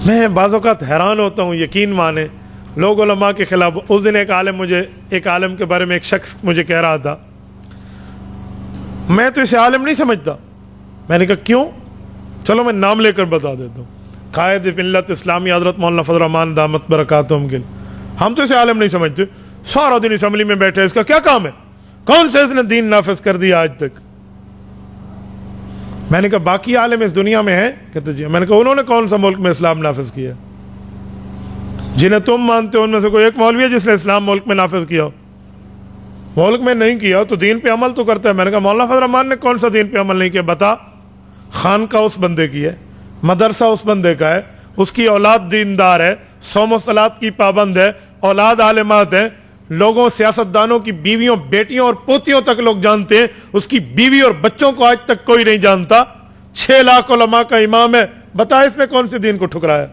میں بعض اوقات حیران ہوتا ہوں، یقین مانے لوگ علماء کے خلاف. اس دن ایک عالم کے بارے میں ایک شخص مجھے کہہ رہا تھا، میں تو اسے عالم نہیں سمجھتا. میں نے کہا کیوں؟ چلو میں نام لے کر بتا دیتا ہوں. قائد ملت اسلامی حضرت مولانا فضل الرحمان دامت برکاتہم گل. ہم تو اسے عالم نہیں سمجھتے، سارا دن اسمبلی میں بیٹھے، اس کا کیا کام ہے؟ کون سے اس نے دین نافذ کر دیا آج تک؟ میں نے کہا باقی عالم اس دنیا میں ہیں؟ کہتے جی. میں نے کہا انہوں نے کون سا ملک میں اسلام نافذ کیا؟ جنہیں تم مانتے ہو ان میں سے کوئی ایک مولوی ہے جس نے اسلام ملک میں نافذ کیا ہو؟ ملک میں نہیں کیا تو دین پہ عمل تو کرتا ہے. میں نے کہا مولانا فضل الرحمان نے کون سا دین پہ عمل نہیں کیا بتا. خانقاہ اس بندے کی ہے، مدرسہ اس بندے کا ہے، اس کی اولاد دیندار ہے، صوم و صلات کی پابند ہے، اولاد عالمات ہے، لوگوں سیاستدانوں کی بیویوں بیٹیوں اور پوتیوں تک لوگ جانتے ہیں، اس کی بیوی اور بچوں کو آج تک کوئی نہیں جانتا. 6 لاکھ علماء کا امام ہے، بتا اس نے کون سے دین کو ٹھکرایا؟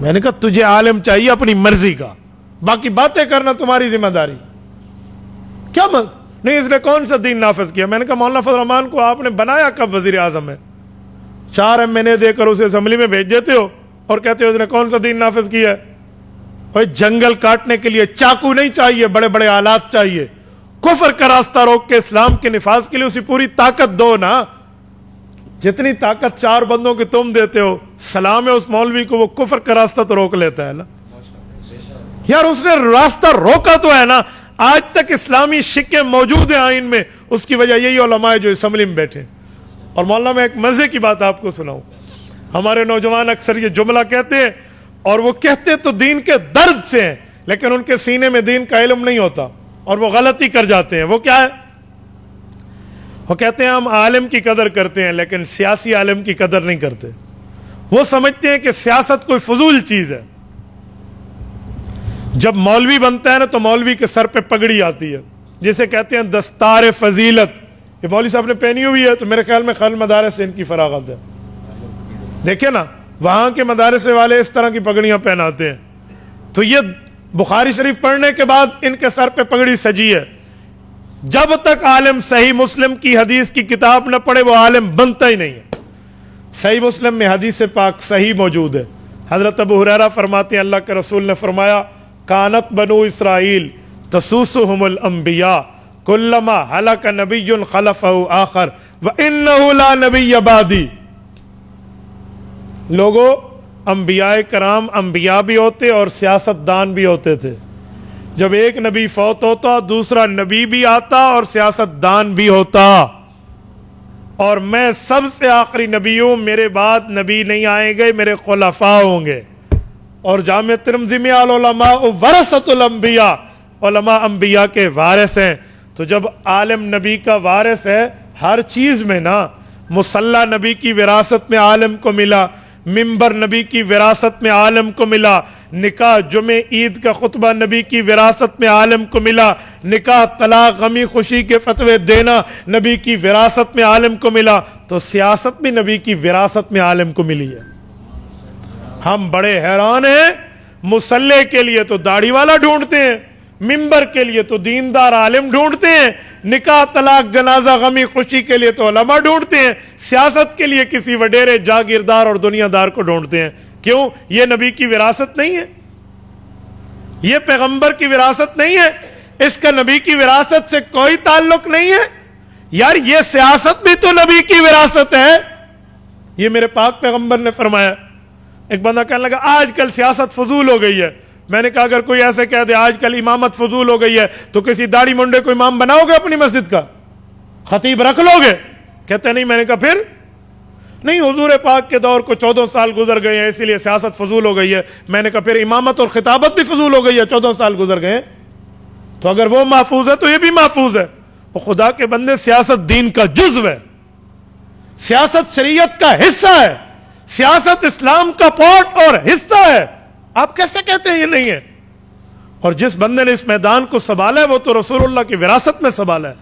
میں نے کہا تجھے عالم چاہیے اپنی مرضی کا، باقی باتیں کرنا تمہاری ذمہ داری. کیا نہیں اس نے کون سا دین نافذ کیا؟ میں نے کہا مولانا فضل الرحمان کو آپ نے بنایا کب وزیر اعظم ہے؟ 4 MNA دے کر اسے اسمبلی میں بھیج دیتے ہو اور کہتے ہو اس نے کون سا دین نافذ کیا ہے؟ بھائی جنگل کاٹنے کے لیے چاقو نہیں چاہیے، بڑے بڑے آلات چاہیے. کفر کا راستہ روک کے اسلام کے نفاذ کے لیے اسے پوری طاقت دو نا. جتنی طاقت 4 بندوں کی تم دیتے ہو، سلام ہے اس مولوی کو، وہ کفر کا راستہ تو روک لیتا ہے نا. یار اس نے راستہ روکا تو ہے نا. آج تک اسلامی شکیں موجود ہیں آئین میں، اس کی وجہ یہی علماء ہے جو اسمبلی میں بیٹھے. اور مولانا میں ایک مزے کی بات آپ کو سناؤں. ہمارے نوجوان اکثر یہ جملہ کہتے ہیں، اور وہ کہتے تو دین کے درد سے ہیں، لیکن ان کے سینے میں دین کا علم نہیں ہوتا اور وہ غلطی کر جاتے ہیں. وہ کیا ہے؟ وہ کہتے ہیں ہم عالم کی قدر کرتے ہیں لیکن سیاسی عالم کی قدر نہیں کرتے. وہ سمجھتے ہیں کہ سیاست کوئی فضول چیز ہے. جب مولوی بنتا ہے نا تو مولوی کے سر پہ پگڑی آتی ہے جسے کہتے ہیں دستار فضیلت. یہ مولوی صاحب نے پہنی ہوئی ہے تو میرے خیال میں خل مدارس سے ان کی فراغت ہے. دیکھیں نا وہاں کے مدارس والے اس طرح کی پگڑیاں پہناتے ہیں. تو یہ بخاری شریف پڑھنے کے بعد ان کے سر پہ پگڑی سجی ہے. جب تک عالم صحیح مسلم کی حدیث کی کتاب نہ پڑھے وہ عالم بنتا ہی نہیں ہے. صحیح مسلم میں حدیث پاک صحیح موجود ہے. حضرت ابو ہریرہ فرماتے ہیں اللہ کے رسول نے فرمایا کانت بنو اسرائیل تسوسہم الانبیاء کلما ہلک نبی خلفہ آخر وانہ لا نبی بعدی. لوگوں انبیاء کرام انبیاء بھی ہوتے اور سیاستدان بھی ہوتے تھے. جب ایک نبی فوت ہوتا دوسرا نبی بھی آتا اور سیاستدان بھی ہوتا. اور میں سب سے آخری نبی ہوں، میرے بعد نبی نہیں آئیں گے، میرے خلفاء ہوں گے. اور جامع ترمذی میں العلماء ورثۃ الانبیاء، علماء انبیاء کے وارث ہیں. تو جب عالم نبی کا وارث ہے ہر چیز میں نا، مصلی نبی کی وراثت میں عالم کو ملا، ممبر نبی کی وراثت میں عالم کو ملا، نکاح جمعہ عید کا خطبہ نبی کی وراثت میں عالم کو ملا، نکاح طلاق غمی خوشی کے فتوے دینا نبی کی وراثت میں عالم کو ملا. تو سیاست بھی نبی کی وراثت میں عالم کو ملی ہے. ہم بڑے حیران ہیں، مصلی کے لیے تو داڑھی والا ڈھونڈتے ہیں، ممبر کے لیے تو دیندار عالم ڈھونڈتے ہیں، نکاح طلاق جنازہ غمی خوشی کے لیے تو علماء ڈھونڈتے ہیں، سیاست کے لیے کسی وڈیرے جاگیردار اور دنیا دار کو ڈھونڈتے ہیں. کیوں؟ یہ نبی کی وراثت نہیں ہے، یہ پیغمبر کی وراثت نہیں ہے، اس کا نبی کی وراثت سے کوئی تعلق نہیں ہے. یار یہ سیاست بھی تو نبی کی وراثت ہے. یہ میرے پاک پیغمبر نے فرمایا. ایک بندہ کہنے لگا آج کل سیاست فضول ہو گئی ہے. میں نے کہا اگر کوئی ایسے کہہ دے آج کل امامت فضول ہو گئی ہے تو کسی داڑھی منڈے کو امام بناؤ گے اپنی مسجد کا؟ خطیب رکھ لو گے؟ کہتے نہیں. میں نے کہا پھر نہیں، حضور پاک کے دور کو 14 سال گزر گئے ہیں اسی لیے سیاست فضول ہو گئی ہے. میں نے کہا پھر امامت اور خطابت بھی فضول ہو گئی ہے، 14 سال گزر گئے. تو اگر وہ محفوظ ہے تو یہ بھی محفوظ ہے. وہ خدا کے بندے سیاست دین کا جزو ہے، سیاست شریعت کا حصہ ہے، سیاست اسلام کا پارٹ اور حصہ ہے. آپ کیسے کہتے ہیں یہ نہیں ہے؟ اور جس بندے نے اس میدان کو سنبھالا ہے وہ تو رسول اللہ کی وراثت میں سنبھالا ہے.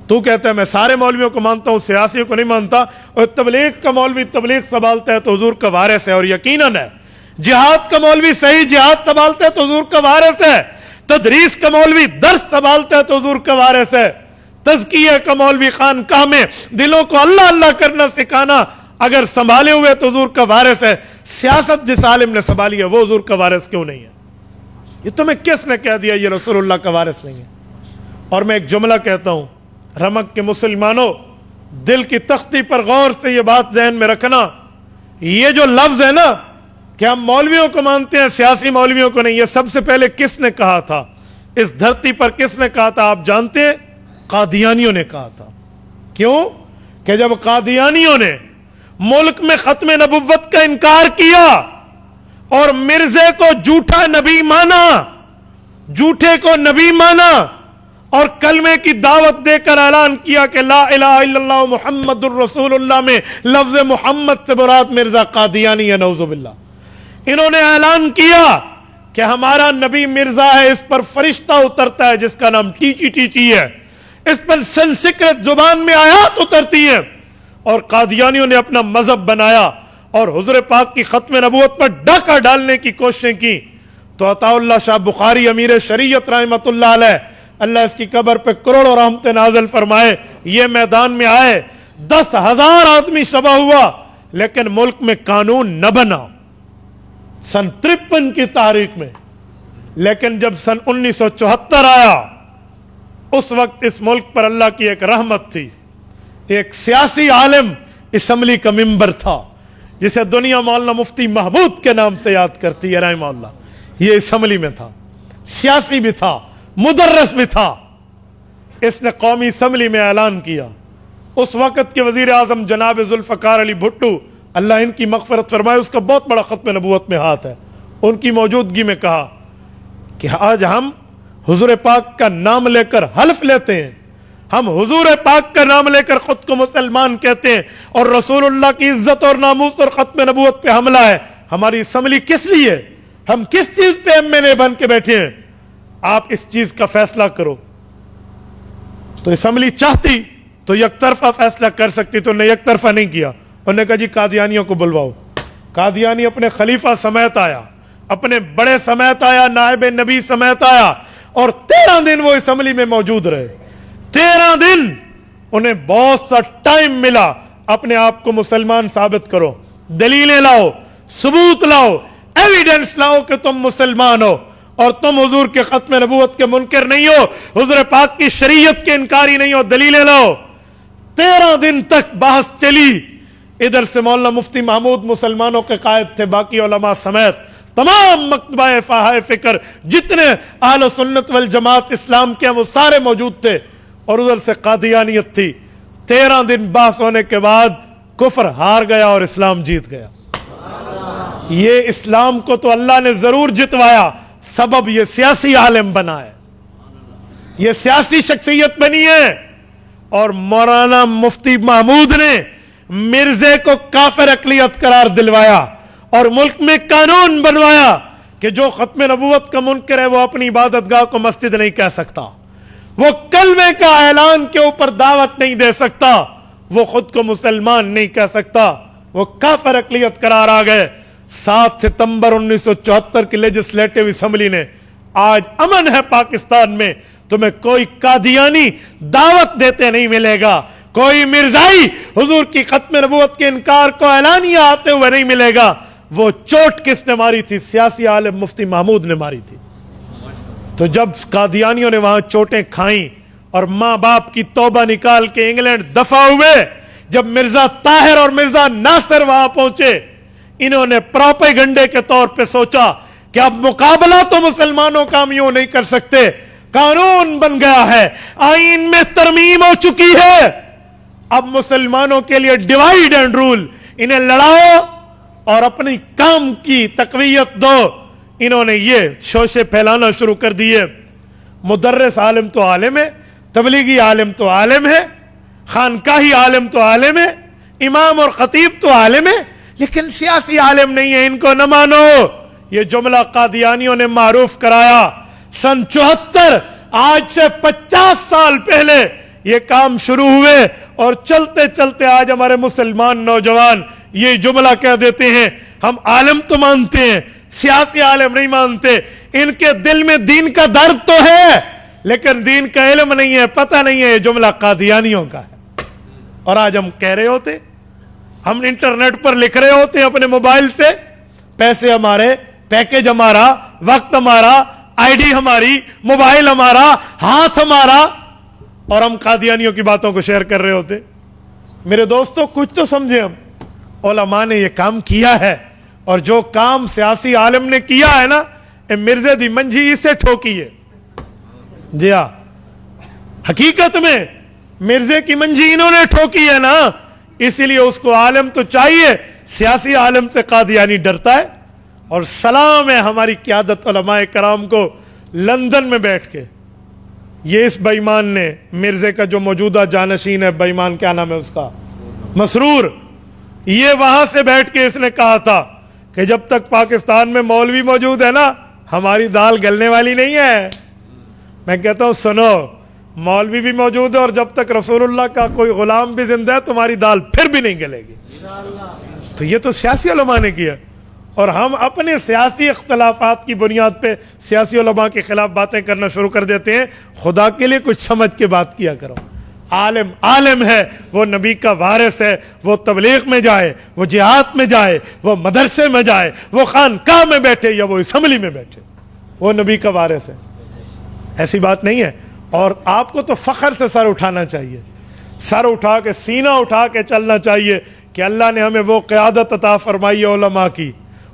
تو کہتا ہے میں سارے مولویوں کو مانتا ہوں، سیاسیوں کو نہیں مانتا. اور تبلیغ کا مولوی تبلیغ سنبھالتا ہے تو حضور کا وارث ہے. اور یقیناً ہے جہاد کا مولوی صحیح جہاد سنبھالتا ہے تو حضور کا وارث ہے. تدریس کا مولوی درس سنبھالتا ہے تو حضور کا وارث ہے. تزکیہ کا مولوی خانقاہ میں دلوں کو اللہ اللہ کرنا سکھانا اگر سنبھالے ہوئے تو حضور کا وارث ہے. سیاست جس عالم نے سنبھالی ہے وہ حضور کا وارث کیوں نہیں ہے؟ یہ تمہیں کس نے کہہ دیا یہ رسول اللہ کا وارث نہیں ہے؟ اور میں ایک جملہ کہتا ہوں، رمک کے مسلمانوں، دل کی تختی پر غور سے یہ بات ذہن میں رکھنا، یہ جو لفظ ہے نا کہ ہم مولویوں کو مانتے ہیں سیاسی مولویوں کو نہیں، یہ سب سے پہلے کس نے کہا تھا؟ اس دھرتی پر کس نے کہا تھا آپ جانتے ہیں؟ قادیانیوں نے کہا تھا۔ کیوں؟ کہ جب قادیانیوں نے ملک میں ختم نبوت کا انکار کیا اور مرزے کو جھوٹا نبی مانا، جھوٹے کو نبی مانا، اور کلمے کی دعوت دے کر اعلان کیا کہ لا الہ الا اللہ محمد الرسول اللہ میں لفظ محمد سے مراد مرزا قادیانی ہے، نعوذ باللہ۔ انہوں نے اعلان کیا کہ ہمارا نبی مرزا ہے، اس پر فرشتہ اترتا ہے جس کا نام ٹیچی ٹیچی ہے، اس پر سنسکرت زبان میں آیات اترتی ہیں، اور قادیانیوں نے اپنا مذہب بنایا اور حضور پاک کی ختم نبوت پر ڈاکہ ڈالنے کی کوششیں کی۔ تو عطا اللہ شاہ بخاری امیر شریعت رحمۃ اللہ علیہ، اللہ اس کی قبر پہ کروڑوں رحمتیں نازل فرمائے، یہ میدان میں آئے، 10,000 آدمی شبہ ہوا، لیکن ملک میں قانون نہ بنا سن 53 کی تاریخ میں۔ لیکن جب سن 1974 آیا، اس وقت اس ملک پر اللہ کی ایک رحمت تھی، ایک سیاسی عالم اسمبلی کا ممبر تھا جسے دنیا مولانا مفتی محمود کے نام سے یاد کرتی ہے رحمہ اللہ، یہ اسمبلی میں تھا، سیاسی بھی تھا، مدرس بھی تھا۔ اس نے قومی اسمبلی میں اعلان کیا، اس وقت کے وزیر اعظم جناب ذوالفقار علی بھٹو، اللہ ان کی مغفرت فرمائے، اس کا بہت بڑا ختم نبوت میں ہاتھ ہے، ان کی موجودگی میں کہا کہ آج ہم حضور پاک کا نام لے کر حلف لیتے ہیں، ہم حضور پاک کا نام لے کر خود کو مسلمان کہتے ہیں، اور رسول اللہ کی عزت اور ناموس اور ختم نبوت پہ حملہ ہے، ہماری اسمبلی کس لیے؟ ہم کس چیز پہ MLA بن کے بیٹھے ہیں؟ آپ اس چیز کا فیصلہ کرو۔ تو اسمبلی چاہتی تو یک طرفہ فیصلہ کر سکتی، تو نے یک طرفہ نہیں کیا، انہوں نے کہا جی قادیانیوں کو بلواؤ۔ قادیانی اپنے خلیفہ سمیت آیا، اپنے بڑے سمیت آیا، نائب نبی سمیت آیا، اور 13 دن وہ اسمبلی میں موجود رہے۔ 13 دن انہیں بہت سا ٹائم ملا، اپنے آپ کو مسلمان ثابت کرو، دلیلیں لاؤ، ثبوت لاؤ، ایویڈنس لاؤ کہ تم مسلمان ہو اور تم حضور کے ختم نبوت کے منکر نہیں ہو، حضور پاک کی شریعت کے انکاری نہیں ہو، دلیلیں لاؤ۔ 13 دن تک بحث چلی۔ ادھر سے مولانا مفتی محمود مسلمانوں کے قائد تھے، باقی علماء سمیت تمام مکتبہ فہائے فکر جتنے اہل سنت والجماعت اسلام کے ہیں وہ سارے موجود تھے، اور ادھر سے قادیانیت تھی۔ 13 دن بحث ہونے کے بعد کفر ہار گیا اور اسلام جیت گیا۔ یہ اسلام کو تو اللہ نے ضرور جتوایا، سبب یہ سیاسی عالم بنا ہے، یہ سیاسی شخصیت بنی ہے، اور مولانا مفتی محمود نے مرزے کو کافر اقلیت قرار دلوایا اور ملک میں قانون بنوایا کہ جو ختم نبوت کا منکر ہے وہ اپنی عبادت گاہ کو مسجد نہیں کہہ سکتا، وہ کلمے کا اعلان کے اوپر دعوت نہیں دے سکتا، وہ خود کو مسلمان نہیں کہہ سکتا، وہ کافر اقلیت قرار آ گئے۔ 7 ستمبر 1974 کی لیجسلیٹو اسمبلی نے، آج امن ہے پاکستان میں، تمہیں کوئی قادیانی دعوت دیتے نہیں ملے گا، کوئی مرزائی حضور کی ختم نبوت کے انکار کو اعلانیہ آتے ہوئے نہیں ملے گا۔ وہ چوٹ کس نے ماری تھی؟ سیاسی عالم مفتی محمود نے ماری تھی۔ تو جب قادیانیوں نے وہاں چوٹیں کھائیں اور ماں باپ کی توبہ نکال کے انگلینڈ دفع ہوئے، جب مرزا طاہر اور مرزا ناصر وہاں پہنچے، انہوں نے پروپیگنڈے کے طور پہ سوچا کہ اب مقابلہ تو مسلمانوں کا ہم یوں نہیں کر سکتے، قانون بن گیا ہے، آئین میں ترمیم ہو چکی ہے، اب مسلمانوں کے لیے ڈیوائیڈ اینڈ رول، انہیں لڑاؤ اور اپنی کام کی تقویت دو۔ انہوں نے یہ شوشے پھیلانا شروع کر دیے۔ مدرس عالم تو عالم ہے، تبلیغی عالم تو عالم ہے، خانقاہی عالم تو عالم ہے، امام اور خطیب تو عالم ہے، لیکن سیاسی عالم نہیں ہے، ان کو نہ مانو۔ یہ جملہ قادیانیوں نے معروف کرایا۔ سن 74، آج سے 50 سال پہلے یہ کام شروع ہوئے، اور چلتے چلتے آج ہمارے مسلمان نوجوان یہ جملہ کہہ دیتے ہیں، ہم عالم تو مانتے ہیں، سیاسی عالم نہیں مانتے۔ ان کے دل میں دین کا درد تو ہے، لیکن دین کا علم نہیں ہے، پتہ نہیں ہے یہ جملہ قادیانیوں کا ہے۔ اور آج ہم کہہ رہے ہوتے، ہم انٹرنیٹ پر لکھ رہے ہوتے ہیں اپنے موبائل سے پیسے ہمارے, پیکج ہمارا, وقت ہمارا, آئی ڈی ہماری, موبائل ہمارا, ہاتھ ہمارا, اور ہم قادیانیوں کی باتوں کو شیئر کر رہے ہوتے. میرے دوستو کچھ تو سمجھے, ہم علماء نے یہ کام کیا ہے, اور جو کام سیاسی عالم نے کیا ہے نا, مرزے دی منجھی اس سے ٹھوکی ہے. جی ہاں, حقیقت میں مرزے کی منجھی انہوں نے ٹھوکی ہے نا, اسی لیے اس کو عالم تو چاہیے. سیاسی عالم سے قادیانی ڈرتا ہے. اور سلام ہے ہماری قیادت علماء کرام کو, لندن میں بیٹھ کے یہ اس بے ایمان نے, مرزے کا جو موجودہ جانشین ہے, بے ایمان کیا نام ہے اس کا, مسرور, یہ وہاں سے بیٹھ کے اس نے کہا تھا کہ جب تک پاکستان میں مولوی موجود ہے نا, ہماری دال گلنے والی نہیں ہے. میں کہتا ہوں سنو, مولوی بھی موجود ہے, اور جب تک رسول اللہ کا کوئی غلام بھی زندہ ہے تمہاری دال پھر بھی نہیں گلے گی. تو یہ تو سیاسی علماء نے کیا, اور ہم اپنے سیاسی اختلافات کی بنیاد پہ سیاسی علماء کے خلاف باتیں کرنا شروع کر دیتے ہیں. خدا کے لیے کچھ سمجھ کے بات کیا کرو. عالم عالم ہے, وہ نبی کا وارث ہے, وہ تبلیغ میں جائے, وہ جہاد میں جائے, وہ مدرسے میں جائے, وہ خانقاہ میں بیٹھے یا وہ اسمبلی میں بیٹھے, وہ نبی کا وارث ہے. ایسی بات نہیں ہے. اور آپ کو تو فخر سے سر اٹھانا چاہیے, سر اٹھا کے, سینہ اٹھا کے چلنا چاہیے کہ اللہ نے ہمیں وہ قیادت عطا فرمائی ہے علماء کی,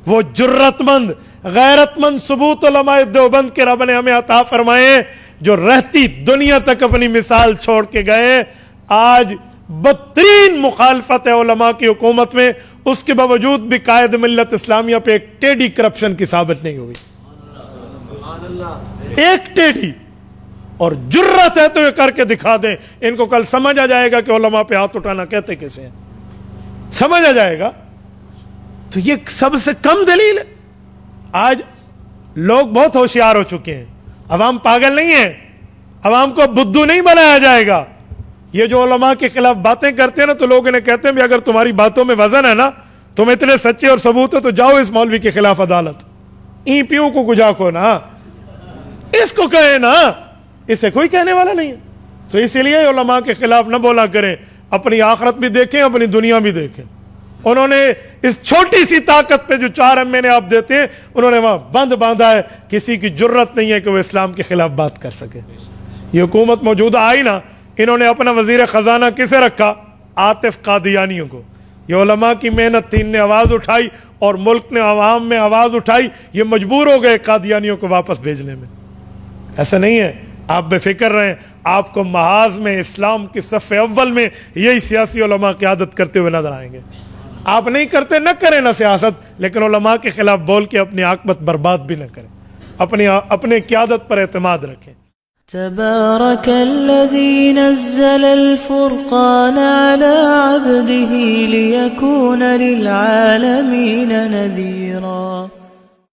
وہ جرت مند غیرت مند ثبوت علماء دیوبند کے رب نے ہمیں عطا فرمائے, جو رہتی دنیا تک اپنی مثال چھوڑ کے گئے. آج بدترین مخالفت ہے علماء کی حکومت میں, اس کے باوجود بھی قائد ملت اسلامیہ پہ ایک ٹیڑھی کرپشن کی ثابت نہیں ہوئی, ایک ٹیڑھی. اور جرت ہے تو یہ کر کے دکھا دیں. ان کو کل سمجھ آ جائے گا کہ علماء پہ ہاتھ اٹھانا کہتے کیسے ہیں, سمجھ آ جائے گا. تو یہ سب سے کم دلیل ہے. آج لوگ بہت ہوشیار ہو چکے ہیں, عوام پاگل نہیں ہے, عوام کو بدھو نہیں بنایا جائے گا. یہ جو علماء کے خلاف باتیں کرتے ہیں نا, تو لوگ انہیں کہتے ہیں بھی اگر تمہاری باتوں میں وزن ہے نا, تم اتنے سچے اور ثبوت ہے, تو جاؤ اس مولوی کے خلاف عدالت, ای پیو کو گجا کو نا, اس کو کہیں نا, اسے کوئی کہنے والا نہیں ہے. تو اسی لیے علماء کے خلاف نہ بولا کریں, اپنی آخرت بھی دیکھیں, اپنی دنیا بھی دیکھیں. انہوں نے اس چھوٹی سی طاقت پہ جو 4 مہینے آپ دیتے ہیں, انہوں نے وہاں بند باندھا ہے. کسی کی جرت نہیں ہے کہ وہ اسلام کے خلاف بات کر سکے. یہ حکومت موجودہ آئی نا, انہوں نے اپنا وزیر خزانہ کسے رکھا, عاطف قادیانیوں کو. یہ علماء کی محنت تھی, ان نے آواز اٹھائی, اور ملک نے عوام میں آواز اٹھائی, یہ مجبور ہو گئے قادیانیوں کو واپس بھیجنے میں. ایسا نہیں ہے, آپ بے فکر رہیں. آپ کو محاذ میں اسلام کی صف اول میں یہی سیاسی علماء قیادت کرتے ہوئے نظر آئیں گے. آپ نہیں کرتے, نہ کریں نہ سیاست, لیکن علماء کے خلاف بول کے اپنی عاقبت برباد بھی نہ کریں. اپنے قیادت پر اعتماد رکھیں. تبارك الذي نزل الفرقان على عبده ليكون للعالمين نذيرا.